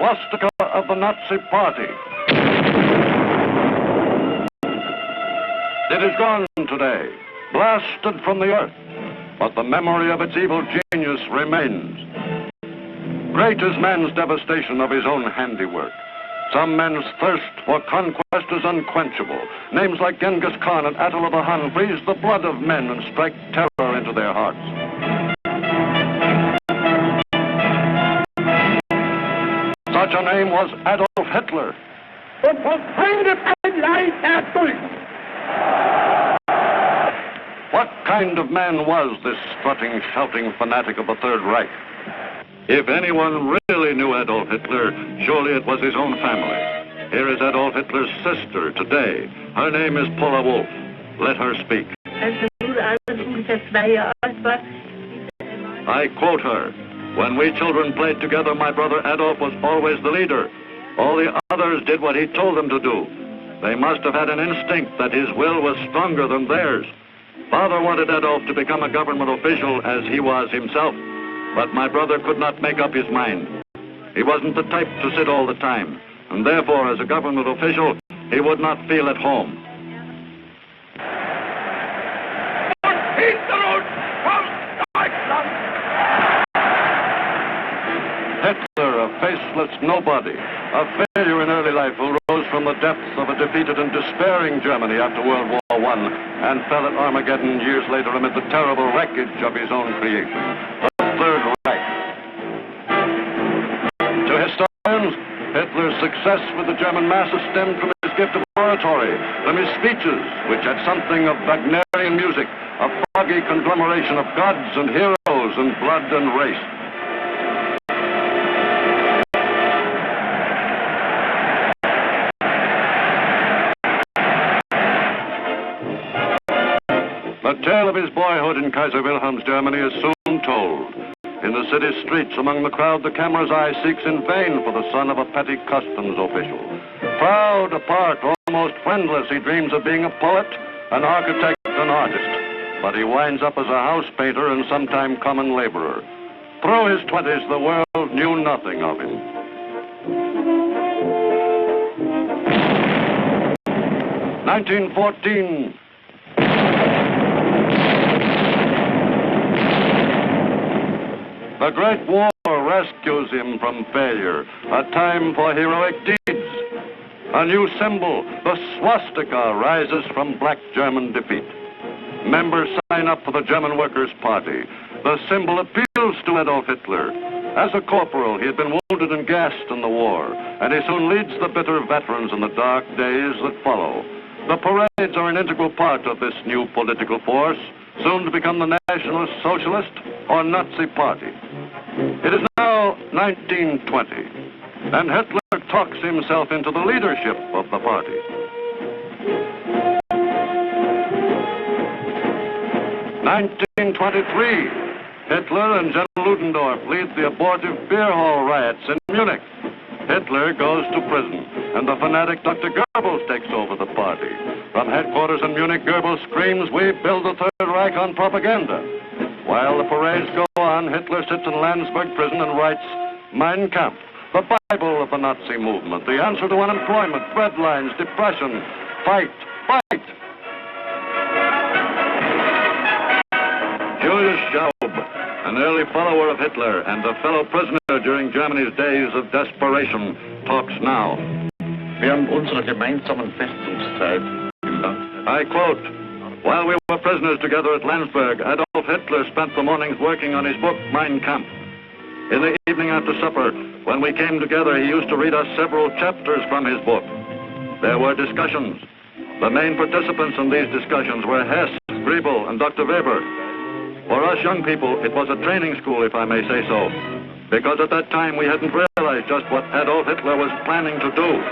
swastika of the Nazi Party. It is gone today, blasted from the earth, but the memory of its evil genius remains. Great is man's devastation of his own handiwork. Some men's thirst for conquest is unquenchable. Names like Genghis Khan and Adolf freeze the blood of men and strike terror into their hearts. Such a name was Adolf Hitler. What kind of man was this strutting, shouting fanatic of the Third Reich? If anyone really knew Adolf Hitler, surely it was his own family. Here is Adolf Hitler's sister today. Her name is Paula Wolf. Let her speak. I quote her. When we children played together, my brother Adolf was always the leader. All the others did what he told them to do. They must have had an instinct that his will was stronger than theirs. Father wanted Adolf to become a government official as he was himself. But my brother could not make up his mind. He wasn't the type to sit all the time, and therefore, as a government official, he would not feel at home. Hitler, a faceless nobody, a failure in early life who rose from the depths of a defeated and despairing Germany after World War I and fell at Armageddon years later amid the terrible wreckage of his own creation. Third Reich. To historians, Hitler's success with the German masses stemmed from his gift of oratory, from his speeches, which had something of Wagnerian music, a foggy conglomeration of gods and heroes and blood and race. The tale of his boyhood in Kaiser Wilhelm's Germany is soon told. In the city streets, among the crowd, the camera's eye seeks in vain for the son of a petty customs official. Proud, apart, almost friendless, he dreams of being a poet, an architect, an artist. But he winds up as a house painter and sometime common laborer. Through his 20s, the world knew nothing of him. 1914. The Great War rescues him from failure, a time for heroic deeds. A new symbol, the swastika, rises from black German defeat. Members sign up for the German Workers' Party. The symbol appeals to Adolf Hitler. As a corporal, he had been wounded and gassed in the war, and he soon leads the bitter veterans in the dark days that follow. The parades are an integral part of this new political force, soon to become the National Socialist or Nazi Party. It is now 1920, and Hitler talks himself into the leadership of the party. (1923), Hitler and General Ludendorff lead the abortive beer hall riots in Munich. Hitler goes to prison, and the fanatic Dr. Goebbels takes over the party. From headquarters in Munich, Goebbels screams, "We build the Third Reich on propaganda." While the parades go on, Hitler sits in Landsberg prison and writes Mein Kampf, the Bible of the Nazi movement, the answer to unemployment, breadlines, depression. Fight, fight! Julius Schaub, an early follower of Hitler and a fellow prisoner during Germany's days of desperation, talks now. Während unserer gemeinsamen Festungszeit im Land. I quote, "While we were prisoners together at Landsberg, Adolf Hitler spent the mornings working on his book, Mein Kampf. In the evening after supper, when we came together, he used to read us several chapters from his book. There were discussions. The main participants in these discussions were Hess, Griebel, and Dr. Weber. For us young people, it was a training school, if I may say so, because at that time we hadn't realized just what Adolf Hitler was planning to do."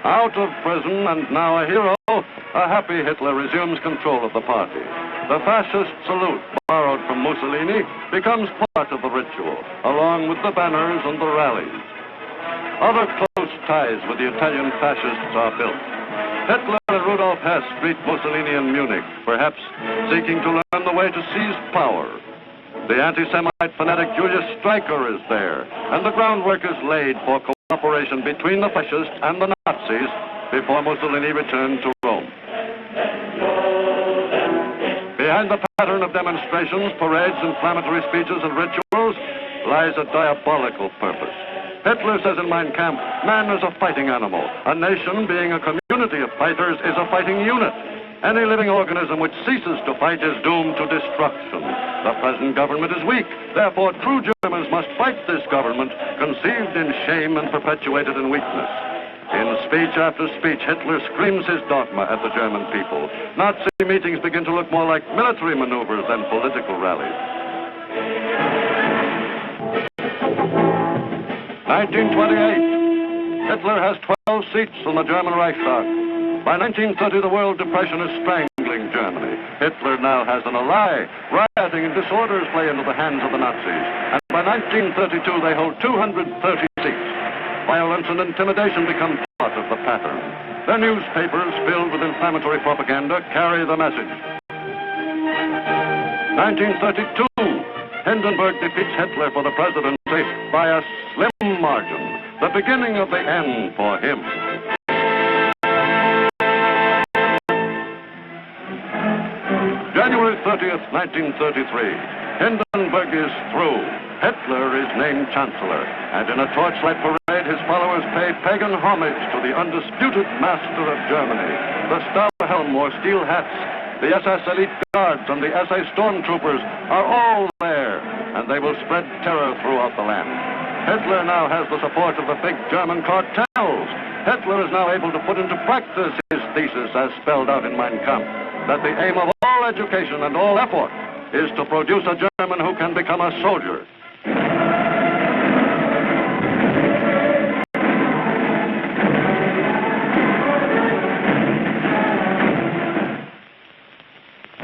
Out of prison and now a hero, a happy Hitler resumes control of the party. The fascist salute, borrowed from Mussolini, becomes part of the ritual, along with the banners and the rallies. Other close ties with the Italian fascists are built. Hitler and Rudolf Hess greet Mussolini in Munich, perhaps seeking to learn the way to seize power. The anti-Semite fanatic Julius Streicher is there, and the groundwork is laid for cooperation between the fascists and the Nazis before Mussolini returned to Rome. Behind the pattern of demonstrations, parades, inflammatory speeches, and rituals lies a diabolical purpose. Hitler says in Mein Kampf, man is a fighting animal. A nation, being a community of fighters, is a fighting unit. Any living organism which ceases to fight is doomed to destruction. The present government is weak. Therefore, true Germans must fight this government, conceived in shame and perpetuated in weakness. In speech after speech, Hitler screams his dogma at the German people. Nazi meetings begin to look more like military maneuvers than political rallies. 1928. Hitler has 12 seats in the German Reichstag. By 1930, the World Depression is strangling Germany. Hitler now has an ally. Rioting and disorders play into the hands of the Nazis. And by 1932, they hold 230 seats. Violence and intimidation become part of the pattern. Their newspapers, filled with inflammatory propaganda, carry the message. 1932, Hindenburg defeats Hitler for the presidency by a slim margin. The beginning of the end for him. January 30th, 1933. Hindenburg is through. Hitler is named Chancellor. And in a torchlight parade, his followers pay pagan homage to the undisputed master of Germany. The Stahlhelm or steel hats, the SS elite guards, and the SA stormtroopers are all there. And they will spread terror throughout the land. Hitler now has the support of the big German cartels. Hitler is now able to put into practice his thesis as spelled out in Mein Kampf, that the aim of all education and all effort is to produce a German who can become a soldier.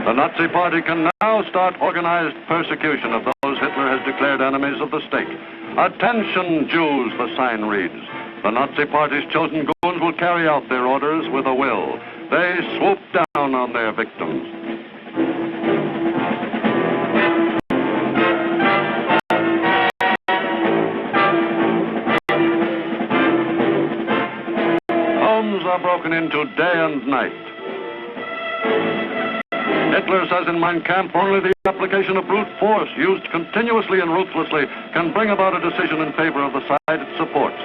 The Nazi Party can now start organized persecution of those Hitler has declared enemies of the state. Attention, Jews, the sign reads. The Nazi Party's chosen goons will carry out their orders with a will. They swoop down on their victims. Homes are broken into day and night. Hitler says in Mein Kampf, only the application of brute force used continuously and ruthlessly can bring about a decision in favor of the side it supports.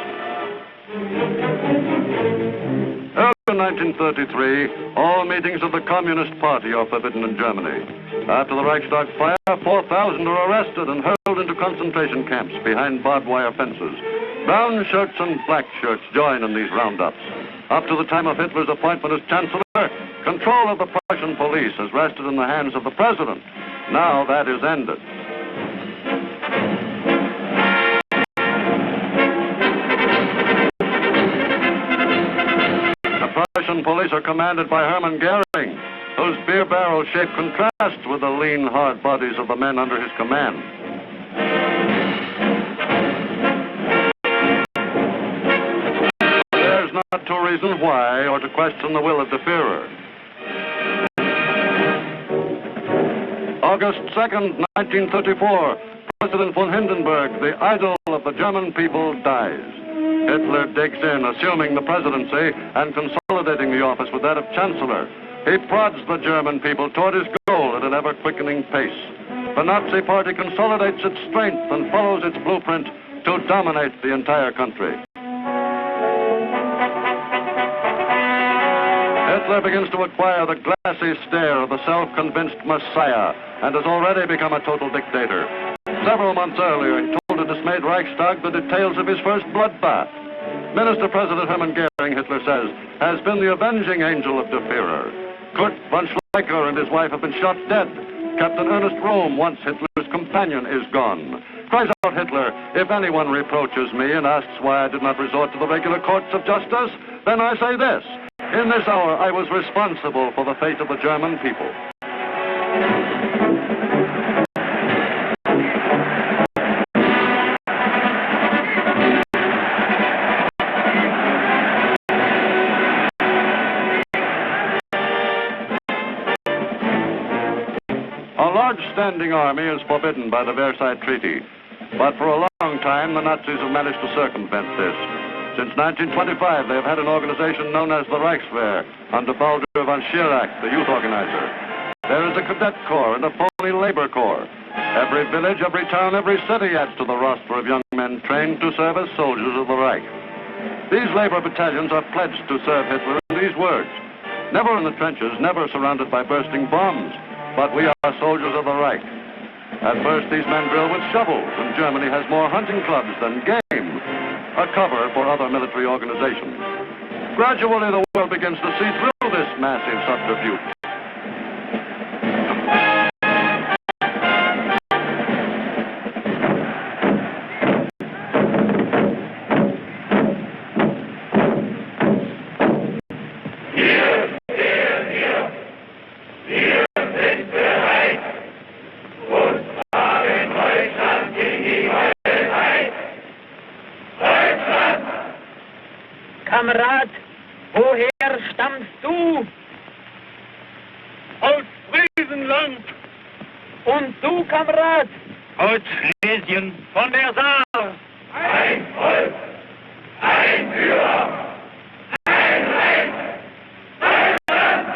Early in 1933, all meetings of the Communist Party are forbidden in Germany. After the Reichstag fire, 4,000 are arrested and hurled into concentration camps behind barbed wire fences. Brown shirts and black shirts join in these roundups. Up to the time of Hitler's appointment as Chancellor, control of the Prussian police has rested in the hands of the President. Now that is ended. The Prussian police are commanded by Hermann Goering, whose beer barrel shape contrasts with the lean, hard bodies of the men under his command. There's not to reason why or to question the will of the Führer. August 2nd, 1934, President von Hindenburg, the idol of the German people, dies. Hitler digs in, assuming the presidency and consolidating the office with that of Chancellor. He prods the German people toward his goal at an ever-quickening pace. The Nazi Party consolidates its strength and follows its blueprint to dominate the entire country. Hitler begins to acquire the glassy stare of the self-convinced messiah and has already become a total dictator. Several months earlier, he told a dismayed Reichstag the details of his first bloodbath. Minister President Hermann Goering, Hitler says, has been the avenging angel of the Führer. Kurt von Schleicher and his wife have been shot dead. Captain Ernest Röhm, once Hitler's companion, is gone. Cries out Hitler, if anyone reproaches me and asks why I did not resort to the regular courts of justice, then I say this. In this hour, I was responsible for the fate of the German people. A large standing army is forbidden by the Versailles Treaty. But for a long time, the Nazis have managed to circumvent this. Since 1925, they have had an organization known as the Reichswehr, under Baldur von Schirach, the youth organizer. There is a cadet corps and a phony labor corps. Every village, every town, every city adds to the roster of young men trained to serve as soldiers of the Reich. These labor battalions are pledged to serve Hitler in these words: never in the trenches, never surrounded by bursting bombs, but we are soldiers of the Reich. At first, these men drill with shovels, and Germany has more hunting clubs than game, a cover for other military organizations. Gradually, the world begins to see through this massive subterfuge. Kamerad, woher stammst du? Aus Friesenland. Und du, Kamerad? Aus Schlesien von der Saar. Ein Volk, ein Führer, ein Reich, ein Land.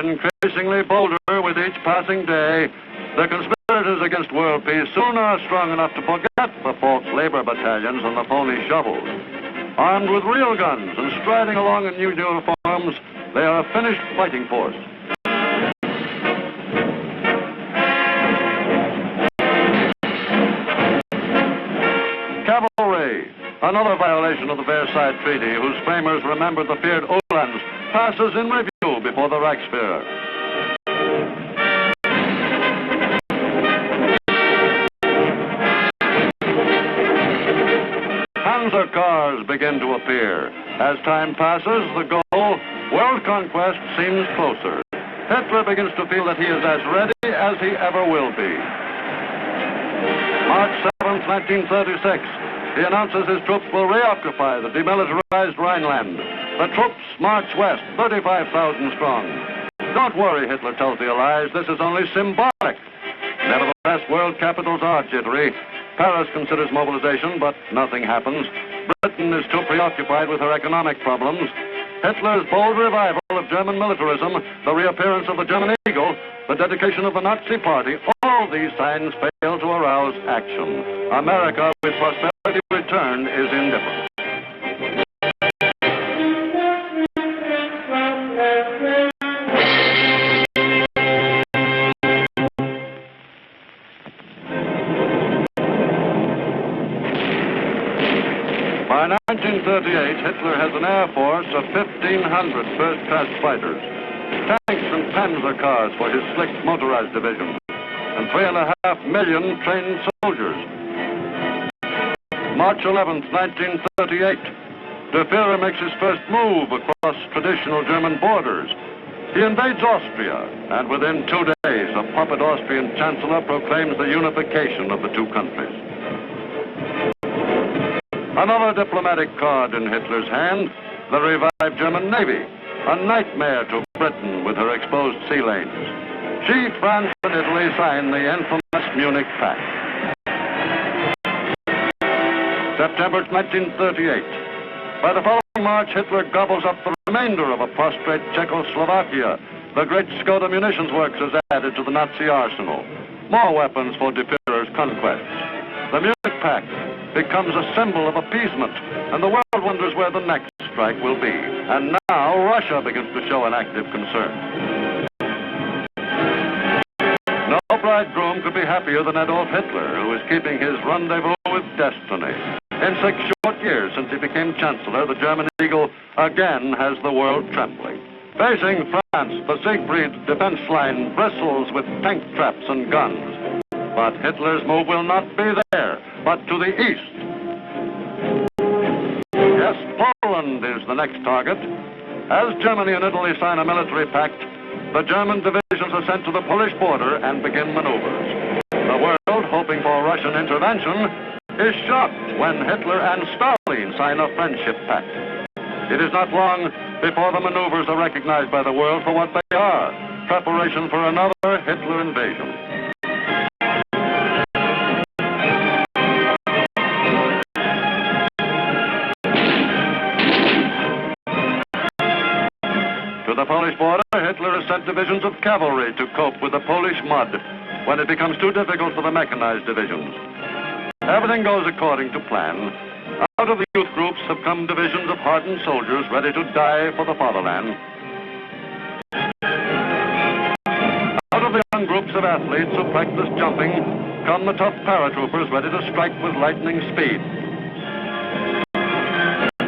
Increasingly bolder with each passing day, the conspirators against world peace soon are strong enough to forget the false labor battalions and the phony shovels. Armed with real guns and striding along in new uniforms, they are a finished fighting force. Cavalry, another violation of the Versailles Treaty, whose framers remembered the feared Uhlans, passes in review before the Reichswehr. Panzer cars begin to appear. As time passes, the goal, world conquest, seems closer. Hitler begins to feel that he is as ready as he ever will be. March 7th, 1936. He announces his troops will reoccupy the demilitarized Rhineland. The troops march west, 35,000 strong. Don't worry, Hitler tells the Allies, this is only symbolic. Nevertheless, world capitals are jittery. Paris considers mobilization, but nothing happens. Britain is too preoccupied with her economic problems. Hitler's bold revival of German militarism, the reappearance of the German eagle, the dedication of the Nazi Party, all these signs fail to arouse action. America, with prosperity returned, is indifferent. By 1938, Hitler has an air force of 1,500 first-class fighters, tanks and panzer cars for his slick motorized division, and 3.5 million trained soldiers. March 11th, 1938, the Führer makes his first move across traditional German borders. He invades Austria, and within 2 days, a puppet Austrian chancellor proclaims the unification of the two countries. Another diplomatic card in Hitler's hand, the revived German Navy, a nightmare to Britain with her exposed sea lanes. She, France, and Italy signed the infamous Munich Pact. September 1938. By the following March, Hitler gobbles up the remainder of a prostrate Czechoslovakia. The great Skoda munitions works is added to the Nazi arsenal. More weapons for De Führer's conquests. The Munich Pact becomes a symbol of appeasement, and the world wonders where the next strike will be. And now Russia begins to show an active concern. No bridegroom could be happier than Adolf Hitler, who is keeping his rendezvous with destiny. In 6 short years since he became Chancellor, the German eagle again has the world trembling. Facing France, the Siegfried defense line bristles with tank traps and guns. But Hitler's move will not be there, but to the east. Yes, Poland is the next target. As Germany and Italy sign a military pact, the German divisions are sent to the Polish border and begin maneuvers. The world hoping for Russian intervention, is shocked when Hitler and Stalin sign a friendship pact. It is not long before the maneuvers are recognized by the world for what they are, preparation for another Hitler invasion. To the Polish border, Hitler has sent divisions of cavalry to cope with the Polish mud when it becomes too difficult for the mechanized divisions. Everything goes according to plan. Out of the youth groups have come divisions of hardened soldiers ready to die for the fatherland. Out of the young groups of athletes who practice jumping come the tough paratroopers ready to strike with lightning speed.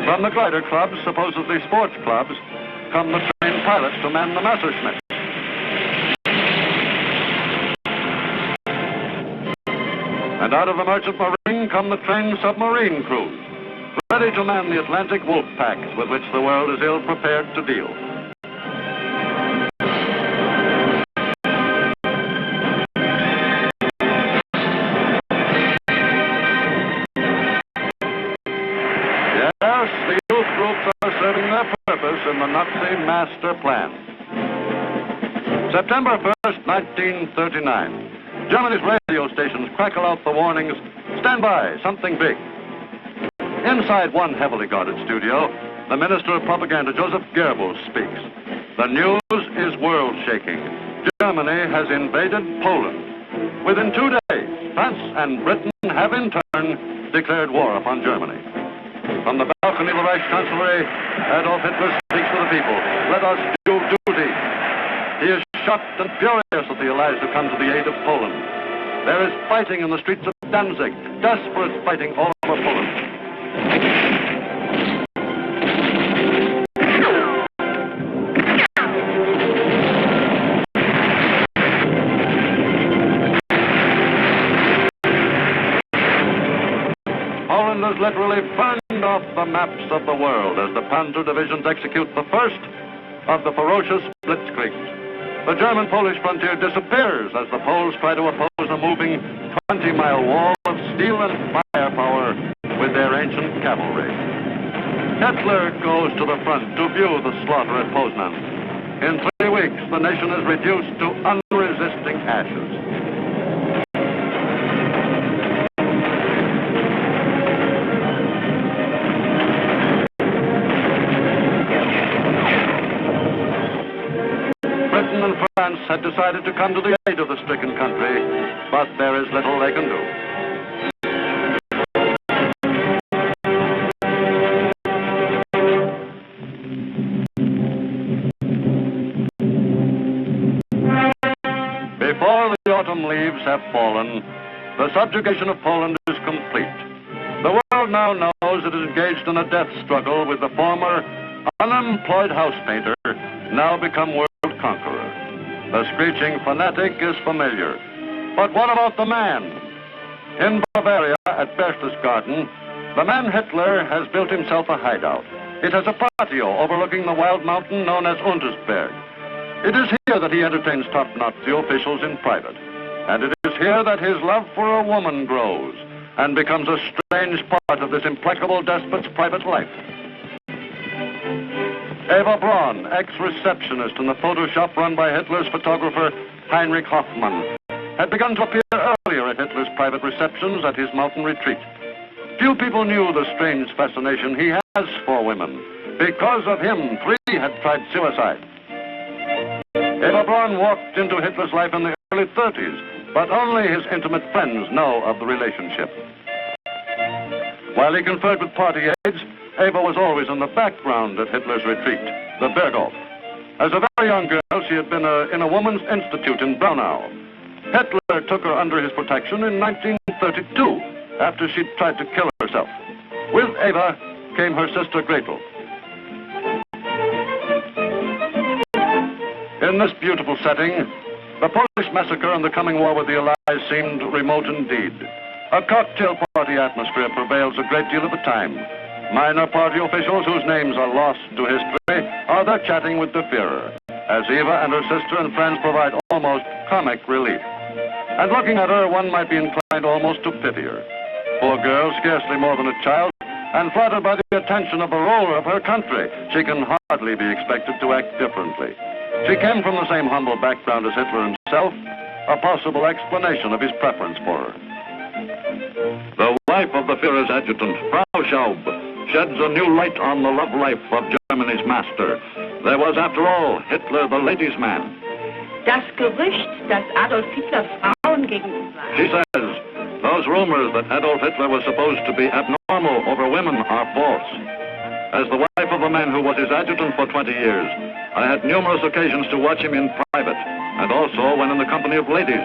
From the glider clubs, supposedly sports clubs, come the trained pilots to man the Messerschmitt. And out of the merchant marine come the trained submarine crews, ready to man the Atlantic wolf packs with which the world is ill prepared to deal. Yes, the youth groups are serving their purpose in the Nazi master plan. September 1st, 1939. Germany's radio stations crackle out the warnings, stand by, something big. Inside one heavily guarded studio, the Minister of Propaganda, Joseph Goebbels, speaks. The news is world-shaking. Germany has invaded Poland. Within 2 days, France and Britain have in turn declared war upon Germany. From the balcony of the Reich Chancellery, Adolf Hitler speaks to the people. Let us do duty. He is shocked and furious at the allies who come to the aid of Poland. There is fighting in the streets of Danzig, desperate fighting all over Poland. Poland is literally burned off the maps of the world as the Panzer divisions execute the first of the ferocious blitzkriegs. The German-Polish frontier disappears as the Poles try to oppose a moving 20-mile wall of steel and firepower with their ancient cavalry. Hitler goes to the front to view the slaughter at Poznan. In 3 weeks, the nation is reduced to unresisting ashes. Britain and France had decided to come to the aid of the stricken country, but there is little they can do. Before the autumn leaves have fallen, the subjugation of Poland is complete. The world now knows it is engaged in a death struggle with the former unemployed house painter, now become world conqueror. The screeching fanatic is familiar. But what about the man? In Bavaria, at Berchtesgaden, the man Hitler has built himself a hideout. It has a patio overlooking the wild mountain known as Untersberg. It is here that he entertains top Nazi officials in private. And it is here that his love for a woman grows and becomes a strange part of this implacable despot's private life. Eva Braun, ex-receptionist in the photo shop run by Hitler's photographer Heinrich Hoffmann, had begun to appear earlier at Hitler's private receptions at his mountain retreat. Few people knew the strange fascination he has for women. Because of him, 3 had tried suicide. Eva Braun walked into Hitler's life in the early 30s, but only his intimate friends know of the relationship. While he conferred with party aides, Eva was always in the background at Hitler's retreat, the Berghof. As a very young girl, she had been in a woman's institute in Braunau. Hitler took her under his protection in 1932, after she'd tried to kill herself. With Eva came her sister Gretel. In this beautiful setting, the Polish massacre and the coming war with the Allies seemed remote indeed. A cocktail party atmosphere prevails a great deal of the time. Minor party officials whose names are lost to history are there chatting with the Führer, as Eva and her sister and friends provide almost comic relief. And looking at her, one might be inclined almost to pity her. Poor girl, scarcely more than a child, and flattered by the attention of the ruler of her country, she can hardly be expected to act differently. She came from the same humble background as Hitler himself, a possible explanation of his preference for her. The wife of the Führer's adjutant, Frau Schaub, sheds a new light on the love life of Germany's master. There was, after all, Hitler the ladies' man. Das Gerücht, dass Adolf Hitler Frauen gegenüber. She says, those rumors that Adolf Hitler was supposed to be abnormal over women are false. As the wife of a man who was his adjutant for 20 years, I had numerous occasions to watch him in private, and also when in the company of ladies.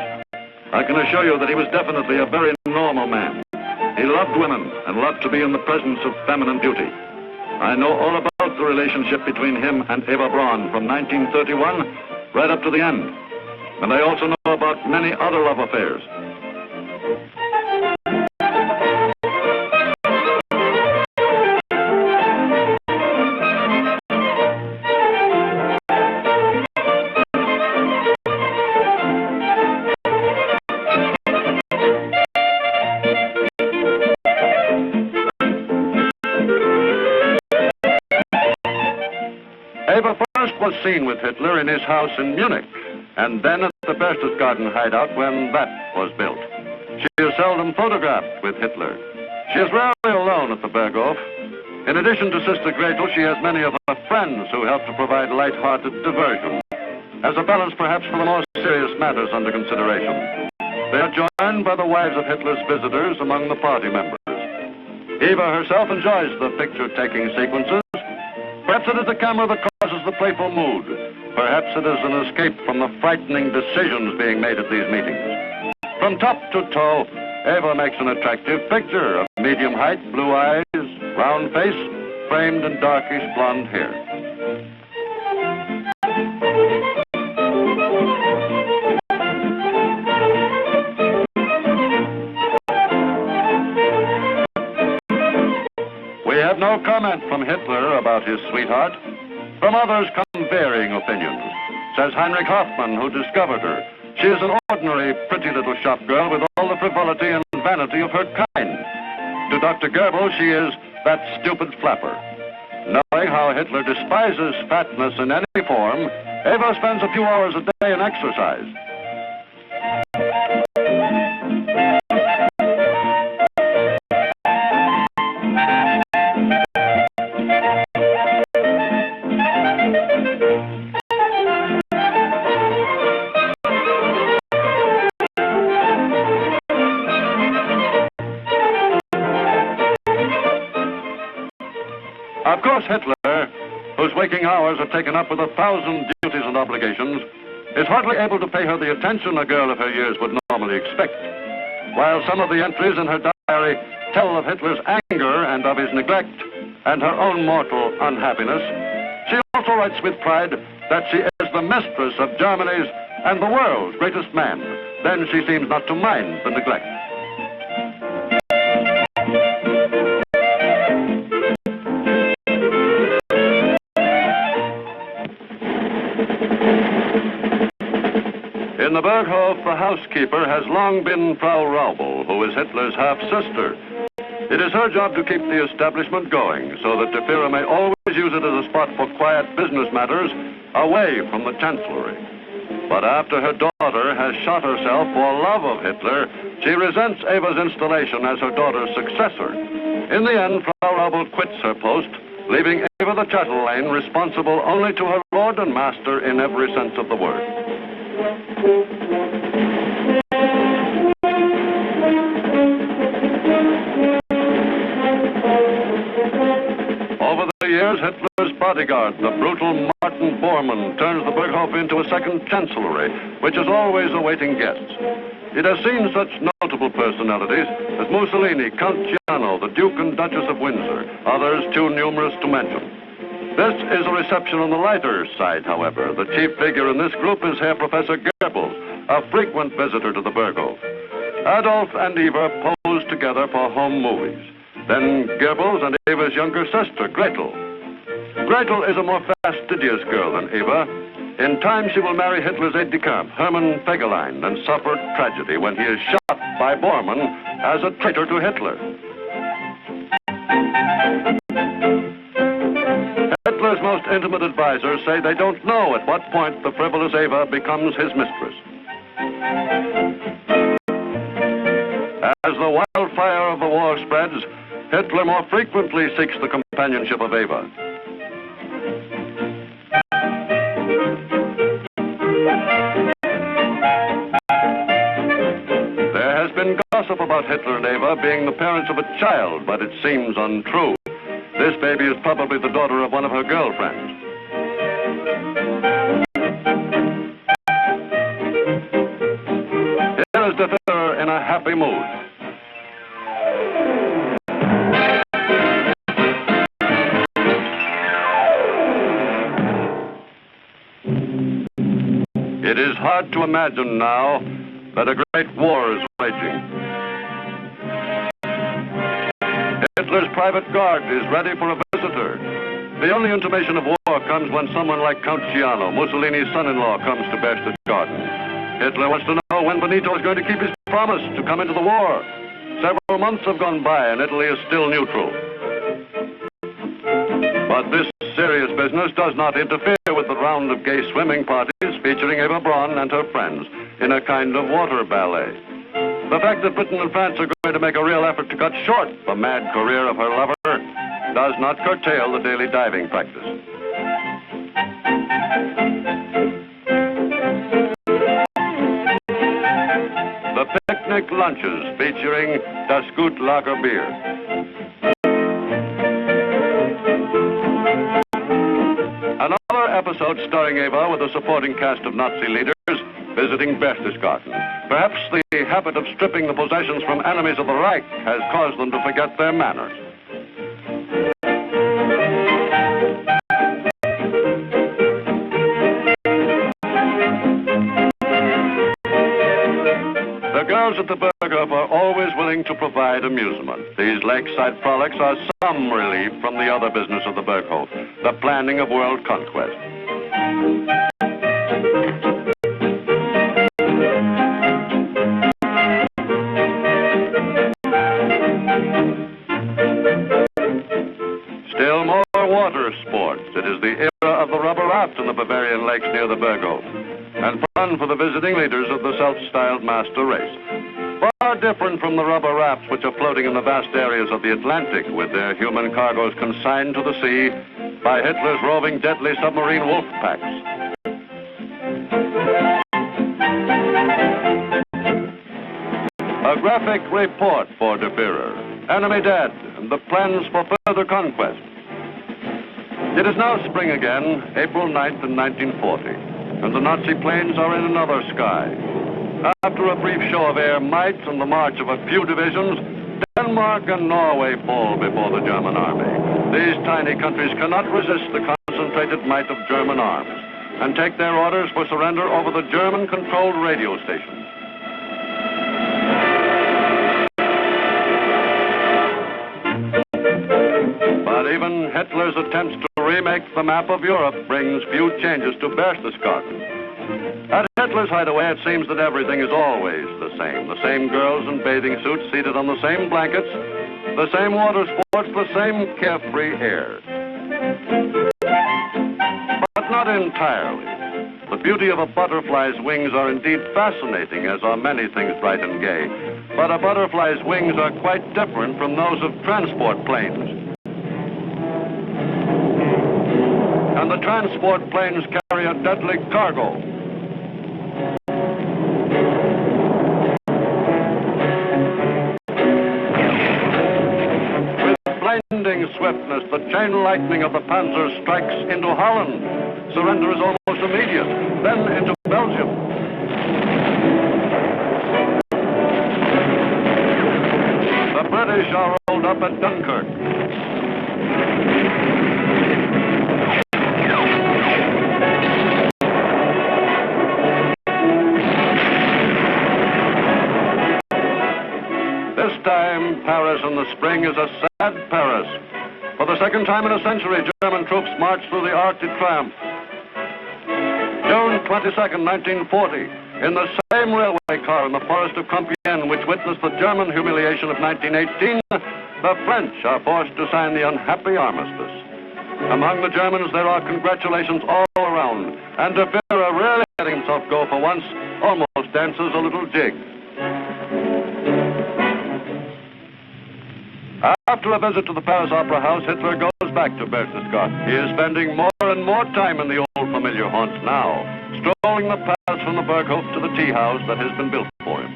I can assure you that he was definitely a very normal man. He loved women and loved to be in the presence of feminine beauty. I know all about the relationship between him and Eva Braun from 1931 right up to the end. And I also know about many other love affairs. Eva first was seen with Hitler in his house in Munich, and then at the Berchtesgaden hideout when that was built. She is seldom photographed with Hitler. She is rarely alone at the Berghof. In addition to Sister Gretel, she has many of her friends who help to provide light-hearted diversion, as a balance perhaps for the more serious matters under consideration. They are joined by the wives of Hitler's visitors among the party members. Eva herself enjoys the picture-taking sequences. Perhaps it is the camera that causes the playful mood. Perhaps it is an escape from the frightening decisions being made at these meetings. From top to toe, Eva makes an attractive picture of medium height, blue eyes, round face, framed in darkish blonde hair. We have no comment from Hitler about his sweetheart. From others come varying opinions. Says Heinrich Hoffmann, who discovered her. She is an ordinary, pretty little shop girl with all the frivolity and vanity of her kind. To Dr. Goebbels, she is that stupid flapper. Knowing how Hitler despises fatness in any form, Eva spends a few hours a day in exercise. Of course, Hitler, whose waking hours are taken up with 1,000 duties and obligations, is hardly able to pay her the attention a girl of her years would normally expect. While some of the entries in her diary tell of Hitler's anger and of his neglect and her own mortal unhappiness, she also writes with pride that she is the mistress of Germany's and the world's greatest man. Then she seems not to mind the neglect. In the Berghof, the housekeeper has long been Frau Raubel, who is Hitler's half-sister. It is her job to keep the establishment going, so that the Führer may always use it as a spot for quiet business matters away from the Chancellery. But after her daughter has shot herself for love of Hitler, she resents Eva's installation as her daughter's successor. In the end, Frau Raubel quits her post, leaving Eva the chatelaine responsible only to her lord and master in every sense of the word. Over the years, Hitler's bodyguard, the brutal Martin Bormann, turns the Berghof into a second chancellery, which is always awaiting guests. It has seen such notable personalities as Mussolini, Count Giano, the Duke and Duchess of Windsor, others too numerous to mention. This is a reception on the lighter side, however. The chief figure in this group is Herr Professor Goebbels, a frequent visitor to the Berghof. Adolf and Eva pose together for home movies. Then Goebbels and Eva's younger sister, Gretel. Gretel is a more fastidious girl than Eva. In time, she will marry Hitler's aide-de-camp, Hermann Fegelein, and suffer tragedy when he is shot by Bormann as a traitor to Hitler. Hitler's most intimate advisors say they don't know at what point the frivolous Eva becomes his mistress. As the wildfire of the war spreads, Hitler more frequently seeks the companionship of Eva. There has been gossip about Hitler and Eva being the parents of a child, but it seems untrue. This baby is probably the daughter of one of her girlfriends. Here is the Führer in a happy mood. It is hard to imagine now that a great war is raging. Hitler's private guard is ready for a visitor. The only intimation of war comes when someone like Count Ciano, Mussolini's son-in-law, comes to Berchtesgaden. Hitler wants to know when Benito is going to keep his promise to come into the war. Several months have gone by and Italy is still neutral. But this serious business does not interfere with the round of gay swimming parties featuring Eva Braun and her friends in a kind of water ballet. The fact that Britain and France are going to make a real effort to cut short the mad career of her lover does not curtail the daily diving practice. The picnic lunches featuring Das Gut Lager beer. Another episode starring Eva with a supporting cast of Nazi leaders visiting Berchtesgaden. Perhaps the habit of stripping the possessions from enemies of the Reich has caused them to forget their manners. The girls at the Berghof are always willing to provide amusement. These lakeside frolics are some relief from the other business of the Berghof, the planning of world conquest. Still more water sports. It is the era of the rubber raft in the Bavarian lakes near the Berghof, and fun for the visiting leaders of the self-styled master race. Far different from the rubber rafts which are floating in the vast areas of the Atlantic with their human cargoes consigned to the sea by Hitler's roving deadly submarine wolf packs. A graphic report for the Führer. Enemy dead, and the plans for further conquest. It is now spring again, April 9th in 1940, and the Nazi planes are in another sky. After a brief show of air might and the march of a few divisions, Denmark and Norway fall before the German army. These tiny countries cannot resist the concentrated might of German arms and take their orders for surrender over the German-controlled radio station. But even Hitler's attempts to remake the map of Europe brings few changes to Berchtesgaden. At Hitler's hideaway, it seems that everything is always the same. The same girls in bathing suits seated on the same blankets, the same water sports, the same carefree air. But not entirely. The beauty of a butterfly's wings are indeed fascinating, as are many things bright and gay. But a butterfly's wings are quite different from those of transport planes. And the transport planes carry a deadly cargo. With blinding swiftness, the chain lightning of the Panzer strikes into Holland. Surrender is almost immediate. Then into Belgium. The British are rolled up at Dunkirk. This time, Paris in the spring is a sad Paris. For the second time in a century, German troops march through the Arc de Triomphe. June 22nd, 1940, in the same railway car in the forest of Compiègne, which witnessed the German humiliation of 1918, the French are forced to sign the unhappy armistice. Among the Germans, there are congratulations all around, and De Vera, rarely letting himself go for once, almost dances a little jig. After a visit to the Paris Opera House, Hitler goes back to Berchtesgaden. He is spending more and more time in the old familiar haunt now, strolling the paths from the Berghof to the tea house that has been built for him.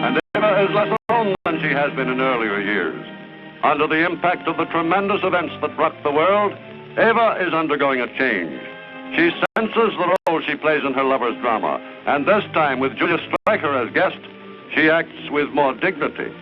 And Eva is less alone than she has been in earlier years. Under the impact of the tremendous events that rock the world, Eva is undergoing a change. She senses the role she plays in her lover's drama, and this time, with Julius Streicher as guest, she acts with more dignity.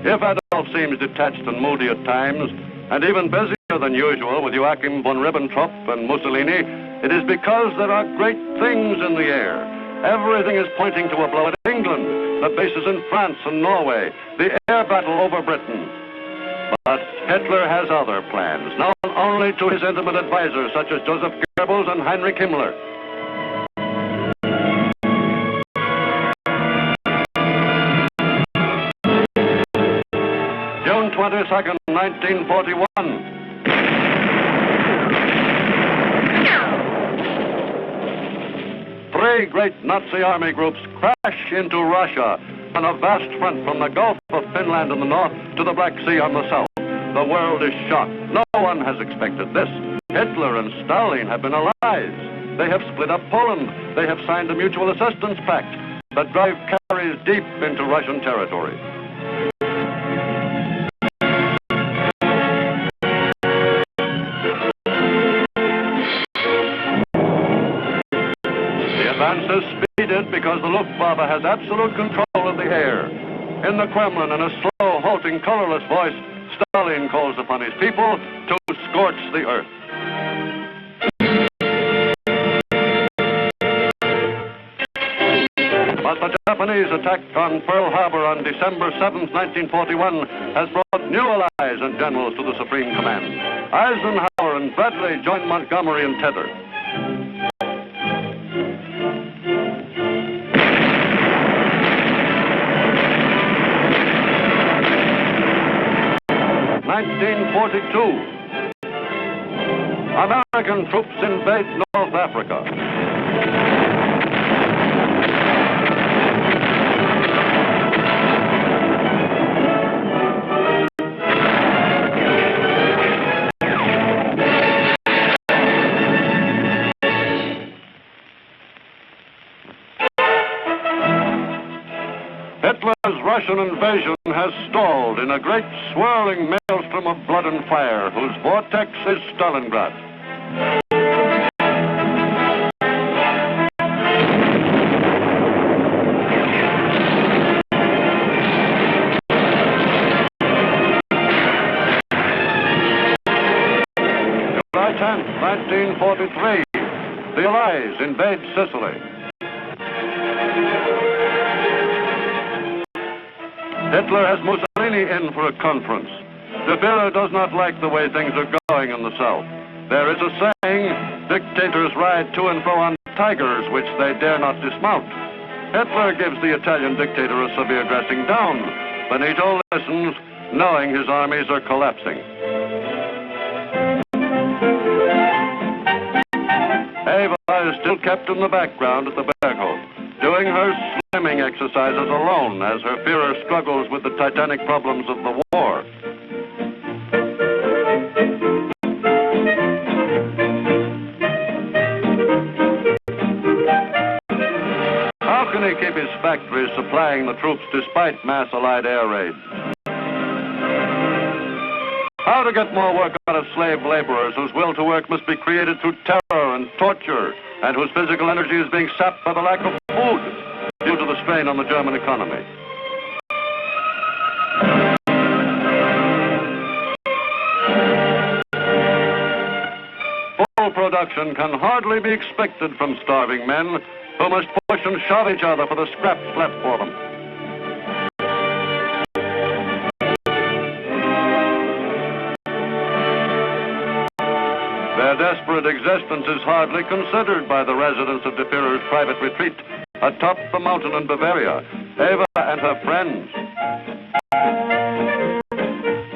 If Adolf seems detached and moody at times, and even busier than usual with Joachim von Ribbentrop and Mussolini, it is because there are great things in the air. Everything is pointing to a blow at England, the bases in France and Norway, the air battle over Britain. But Hitler has other plans, known only to his intimate advisors, such as Joseph Goebbels and Heinrich Himmler. June 22nd, 1941. Three great Nazi army groups crash into Russia on a vast front from the Gulf of Finland in the north to the Black Sea on the south. The world is shocked. No one has expected this. Hitler and Stalin have been allies. They have split up Poland. They have signed a mutual assistance pact. The drive carries deep into Russian territory. Is speeded because the Luftwaffe has absolute control of the air. In the Kremlin, in a slow, halting, colorless voice, Stalin calls upon his people to scorch the earth. But the Japanese attack on Pearl Harbor on December 7th, 1941, has brought new allies and generals to the Supreme Command. Eisenhower and Bradley join Montgomery and Tedder. 1942. American troops invade North Africa. Hitler's Russian invasion has stalled in a great swirling maelstrom of blood and fire, whose vortex is Stalingrad. July 10th, 1943, the Allies invade Sicily. Hitler has Mussolini in for a conference. De Vera does not like the way things are going in the South. There is a saying, dictators ride to and fro on tigers which they dare not dismount. Hitler gives the Italian dictator a severe dressing down. Benito listens, knowing his armies are collapsing. Eva is still kept in the background at the Berghof, doing her swimming exercises alone as her Führer struggles with the titanic problems of the war. How can he keep his factories supplying the troops despite mass Allied air raids? How to get more work out of slave laborers whose will to work must be created through terror and torture, and whose physical energy is being sapped by the lack of food due to the strain on the German economy. full production can hardly be expected from starving men who must push and shove each other for the scraps left for them. Their desperate existence is hardly considered by the residents of De Führer's private retreat atop the mountain in Bavaria, Eva and her friends.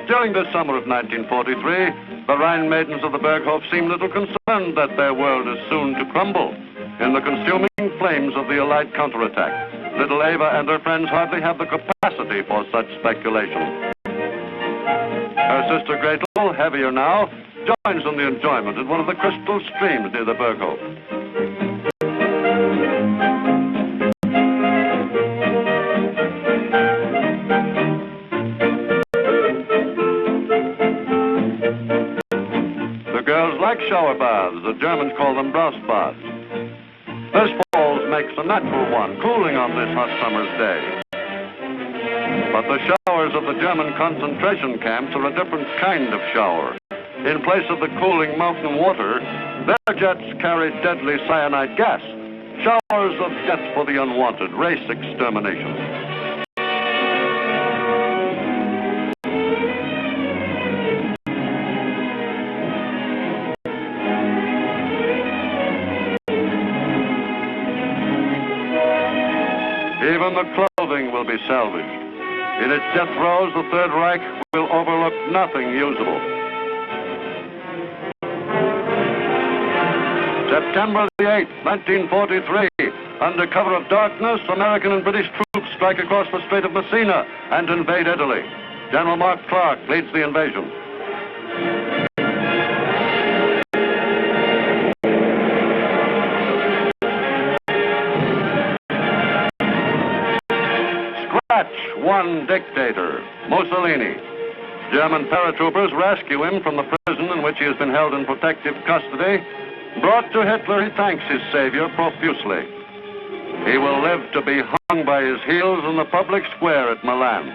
During the summer of 1943, the Rhine maidens of the Berghof seem little concerned that their world is soon to crumble in the consuming flames of the Allied counterattack. Little Eva and her friends hardly have the capacity for such speculation. Her sister Gretel, heavier now, joins in the enjoyment at one of the crystal streams near the Berghof. The girls like shower baths. The Germans call them Braus baths. This falls makes a natural one, cooling on this hot summer's day. But the showers of the German concentration camps are a different kind of shower. In place of the cooling mountain water, their jets carry deadly cyanide gas, showers of death for the unwanted, race extermination. Even the clothing will be salvaged. In its death throes, the Third Reich will overlook nothing usable. September the 8th, 1943, under cover of darkness, American and British troops strike across the Strait of Messina and invade Italy. General Mark Clark leads the invasion. Scratch one dictator, Mussolini. German paratroopers rescue him from the prison in which he has been held in protective custody. Brought to Hitler, he thanks his savior profusely. He will live to be hung by his heels in the public square at Milan.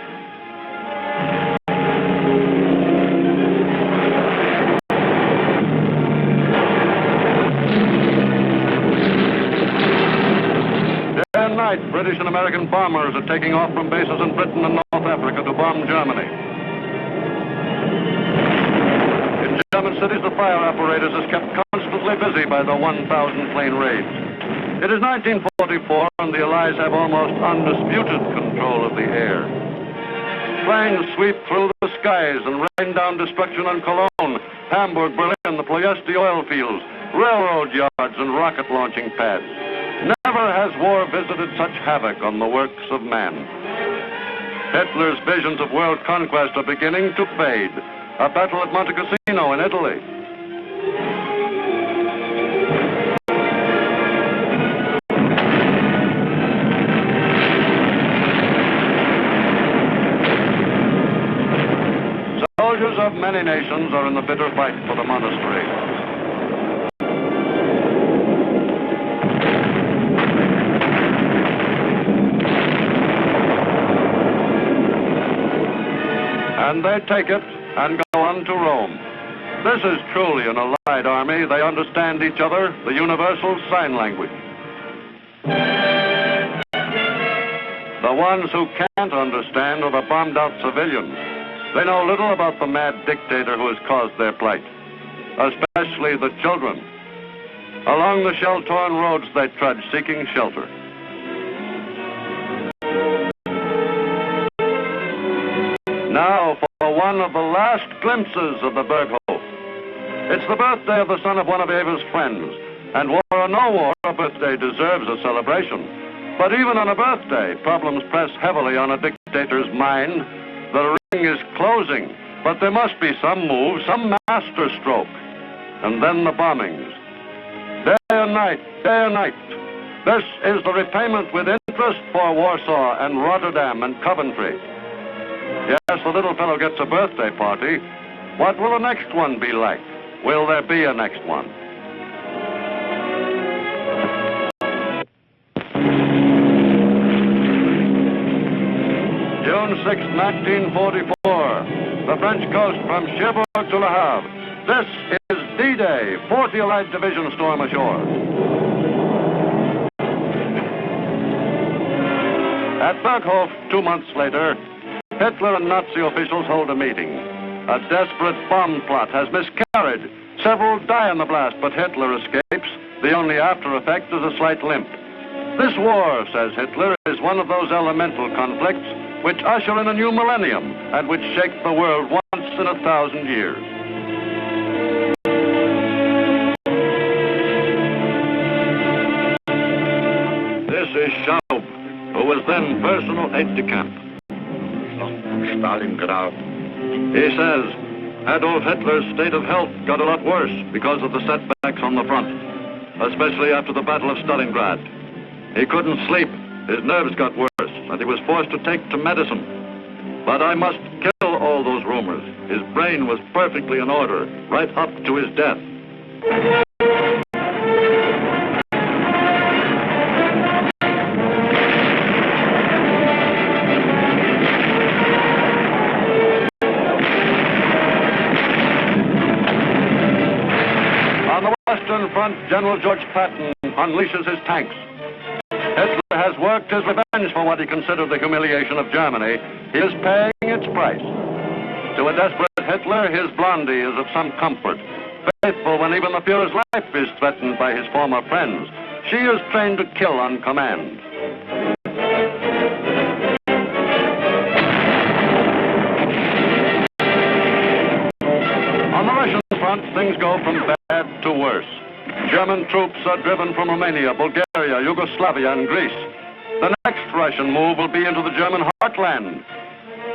Day and night, British and American bombers are taking off from bases in Britain and North Africa to bomb Germany. In German cities, the fire apparatus is kept constantly busy by the 1,000 plane raids. It is 1944 and the Allies have almost undisputed control of the air. Planes sweep through the skies and rain down destruction on Cologne, Hamburg, Berlin, the Ploesti oil fields, railroad yards and rocket launching pads. Never has war visited such havoc on the works of man. Hitler's visions of world conquest are beginning to fade. A battle at Monte Cassino in Italy. Soldiers of many nations are in the bitter fight for the monastery. And they take it and go on to Rome. This is truly an allied army. They understand each other, the universal sign language. The ones who can't understand are the bombed-out civilians. They know little about the mad dictator who has caused their plight, especially the children. Along the shell-torn roads they trudge, seeking shelter. Now for one of the last glimpses of the Berghof. It's the birthday of the son of one of Eva's friends, and war or no war, a birthday deserves a celebration. But even on a birthday, problems press heavily on a dictator's mind. The ring is closing, but there must be some move, some master stroke. And then the bombings. Day and night, day and night. This is the repayment with interest for Warsaw and Rotterdam and Coventry. Yes, the little fellow gets a birthday party. What will the next one be like? Will there be a next one? June 6, 1944. The French coast from Cherbourg to Le Havre. This is D-Day, 40 Allied Division storm ashore. At Berghof, 2 months later, Hitler and Nazi officials hold a meeting. A desperate bomb plot has miscarried. Several die in the blast, but Hitler escapes. The only after effect is a slight limp. This war, says Hitler, is one of those elemental conflicts which usher in a new millennium and which shake the world once in 1,000 years. This is Schaub, who was then personal aide-de-camp. Stalingrad. He says Adolf Hitler's state of health got a lot worse because of the setbacks on the front, especially after the Battle of Stalingrad. He couldn't sleep, his nerves got worse, and he was forced to take to medicine. But I must kill all those rumors. His brain was perfectly in order, right up to his death. On the Western Front, General George Patton unleashes his tanks. Hitler has worked his revenge for what he considered the humiliation of Germany. He is paying its price. To a desperate Hitler, his Blondie is of some comfort. Faithful when even the Fuhrer's life is threatened by his former friends. She is trained to kill on command. On the Russian front, things go from bad to worse. German troops are driven from Romania, Bulgaria, Yugoslavia, and Greece. The next Russian move will be into the German heartland.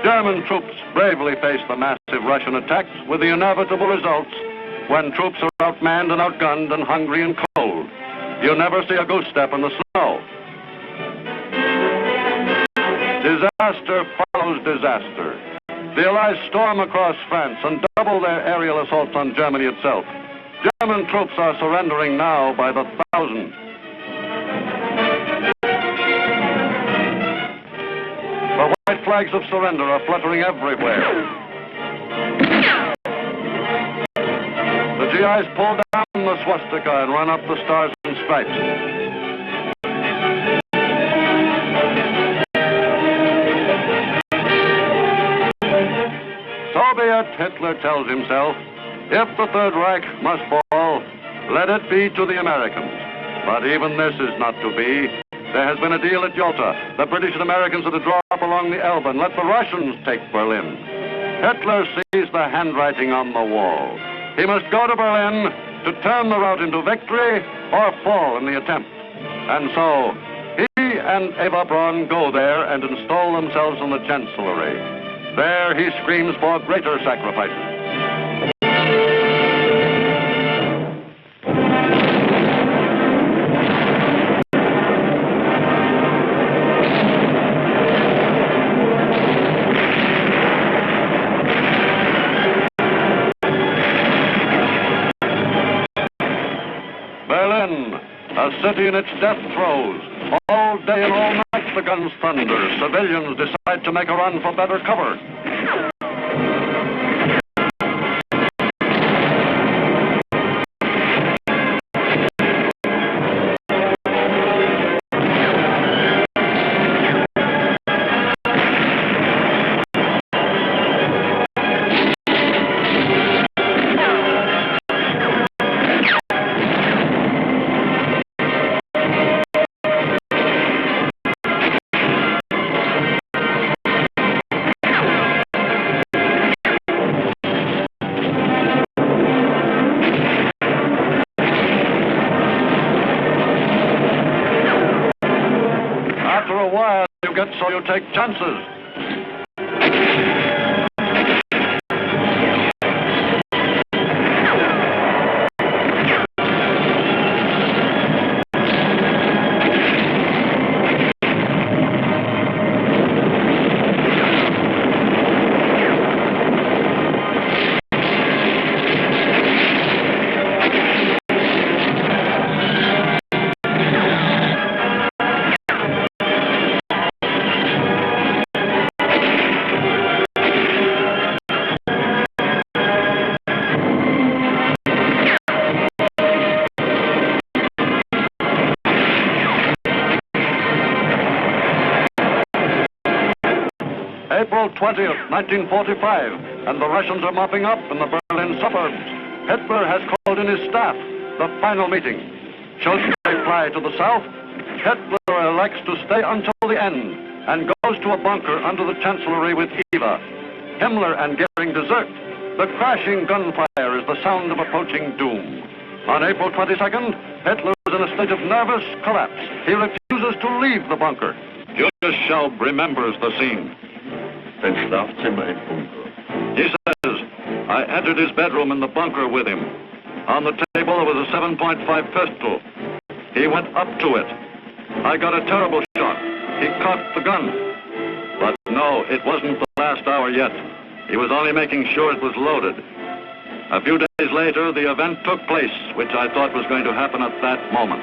German troops bravely face the massive Russian attacks with the inevitable results when troops are outmanned and outgunned and hungry and cold. You never see a goose step in the snow. Disaster follows disaster. The Allies storm across France and double their aerial assaults on Germany itself. German troops are surrendering now by the thousands. The white flags of surrender are fluttering everywhere. The GIs pull down the swastika and run up the stars and stripes. So be it, Hitler tells himself. If the Third Reich must fall, let it be to the Americans. But even this is not to be. There has been a deal at Yalta. The British and Americans are to draw up along the Elbe and let the Russians take Berlin. Hitler sees the handwriting on the wall. He must go to Berlin to turn the rout into victory or fall in the attempt. And so, he and Eva Braun go there and install themselves in the Chancellery. There he screams for greater sacrifices. A city in its death throes. All day and all night the guns thunder. Civilians decide to make a run for better cover. So you take chances. April 20th, 1945, and the Russians are mopping up in the Berlin suburbs. Hitler has called in his staff. The final meeting. Should they fly to the south, Hitler elects to stay until the end and goes to a bunker under the Chancellery with Eva. Himmler and Goering desert. The crashing gunfire is the sound of approaching doom. On April 22nd, Hitler is in a state of nervous collapse. He refuses to leave the bunker. Julius Schaub remembers the scene. Ein Schlafzimmer im Bunker. He says, I entered his bedroom in the bunker with him. On the table there was a 7.5 pistol. He went up to it. I got a terrible shock. He cocked the gun. But no, it wasn't the last hour yet. He was only making sure it was loaded. A few days later, the event took place, which I thought was going to happen at that moment.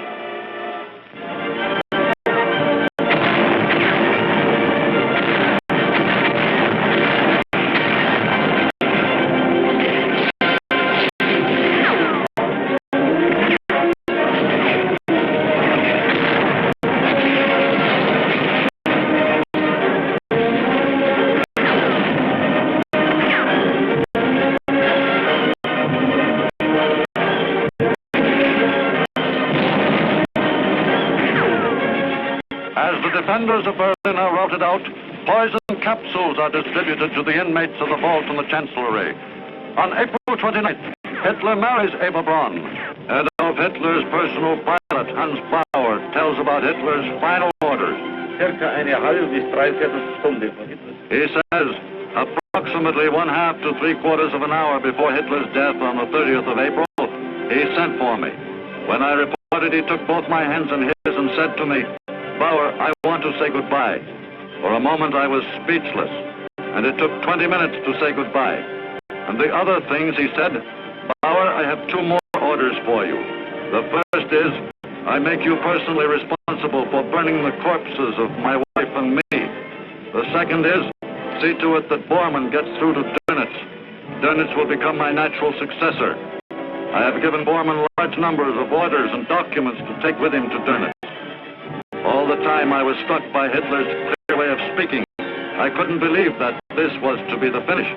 Defenders of Berlin are routed out. Poison capsules are distributed to the inmates of the vault in the Chancellery. On April 29th, Hitler marries Eva Braun. Adolf Hitler's personal pilot, Hans Bauer, tells about Hitler's final orders. Circa eine halbe bis dreiviertel Stunde vor Hitler. He says, approximately 1/2 to 3/4 of an hour before Hitler's death on the 30th of April, he sent for me. When I reported, he took both my hands in his and said to me, Bauer, I want to say goodbye. For a moment I was speechless, and it took 20 minutes to say goodbye. And the other things he said, Bauer, I have 2 more orders for you. The first is, I make you personally responsible for burning the corpses of my wife and me. The second is, see to it that Bormann gets through to Dönitz. Dönitz will become my natural successor. I have given Bormann large numbers of orders and documents to take with him to Dönitz. All the time I was struck by Hitler's clear way of speaking. I couldn't believe that this was to be the finish.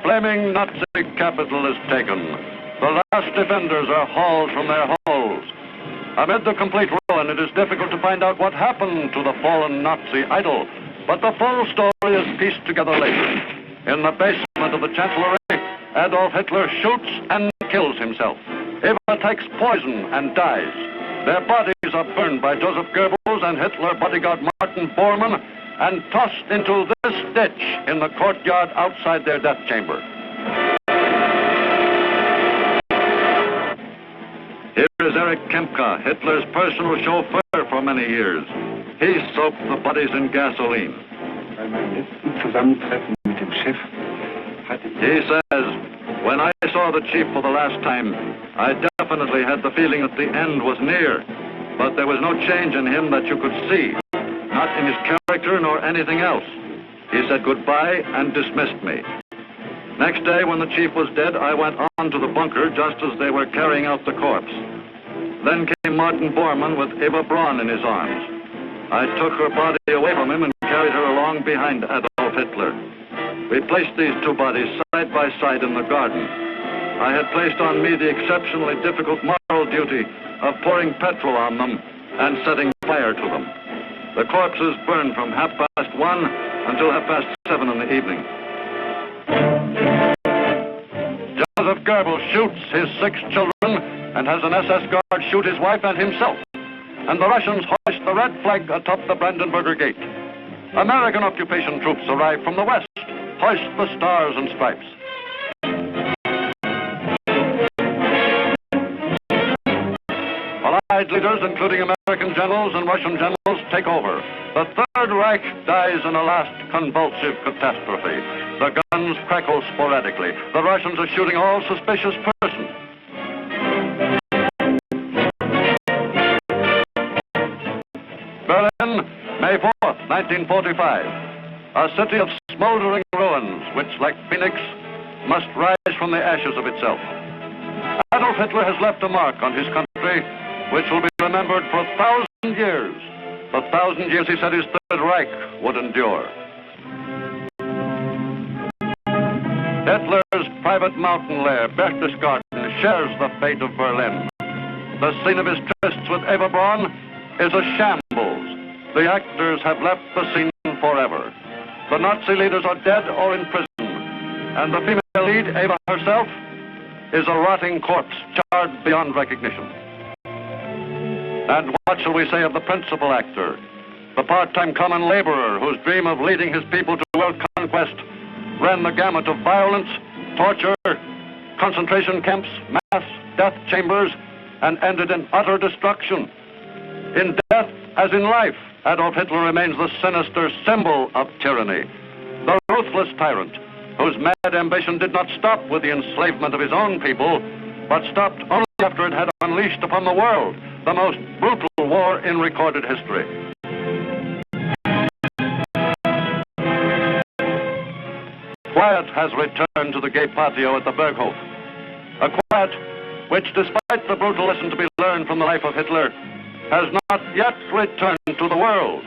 flaming Nazi capital is taken. The last defenders are hauled from their holes. Amid the complete ruin, it is difficult to find out what happened to the fallen Nazi idol, but the full story is pieced together later. In the basement of the Chancellery, Adolf Hitler shoots and kills himself. Eva takes poison and dies. Their bodies are burned by Joseph Goebbels and Hitler bodyguard Martin Bormann and tossed into this ditch in the courtyard outside their death chamber. Here is Erich Kempka, Hitler's personal chauffeur for many years. He soaked the bodies in gasoline. He says, when I saw the chief for the last time, I definitely had the feeling that the end was near. But there was no change in him that you could see, not in his character nor anything else. He said goodbye and dismissed me. Next day, when the chief was dead, I went on to the bunker just as they were carrying out the corpse. Then came Martin Bormann with Eva Braun in his arms. I took her body away from him and carried her along behind Adolf Hitler. We placed these two bodies side by side in the garden. I had placed on me the exceptionally difficult moral duty of pouring petrol on them and setting fire to them. The corpses burned from 1:30 until 7:30 in the evening. Joseph Goebbels shoots his 6 children and has an SS guard shoot his wife and himself. and the Russians hoist the red flag atop the Brandenburger Gate. American occupation troops arrive from the west, hoist the stars and stripes. Allied leaders, including American generals and Russian generals, take over. The Third Reich dies in a last convulsive catastrophe. The guns crackle sporadically. The Russians are shooting all suspicious persons. Berlin, May 4th, 1945. A city of smoldering ruins, which, like Phoenix, must rise from the ashes of itself. Adolf Hitler has left a mark on his country, which will be remembered for 1,000 years. The 1,000 years he said his Third Reich would endure. Hitler's private mountain lair, Berchtesgaden, shares the fate of Berlin. The scene of his trysts with Eva Braun is a shambles. The actors have left the scene forever. The Nazi leaders are dead or in prison, and the female lead, Eva herself, is a rotting corpse, charred beyond recognition. And what shall we say of the principal actor, the part-time common laborer whose dream of leading his people to world conquest ran the gamut of violence, torture, concentration camps, mass death chambers, and ended in utter destruction. In death, as in life, Adolf Hitler remains the sinister symbol of tyranny, the ruthless tyrant whose mad ambition did not stop with the enslavement of his own people, but stopped only after it had unleashed upon the world the most brutal war in recorded history. Quiet has returned to the gay patio at the Berghof. A quiet which, despite the brutal lesson to be learned from the life of Hitler, has not yet returned to the world.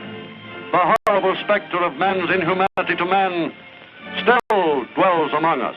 The horrible specter of man's inhumanity to man still dwells among us.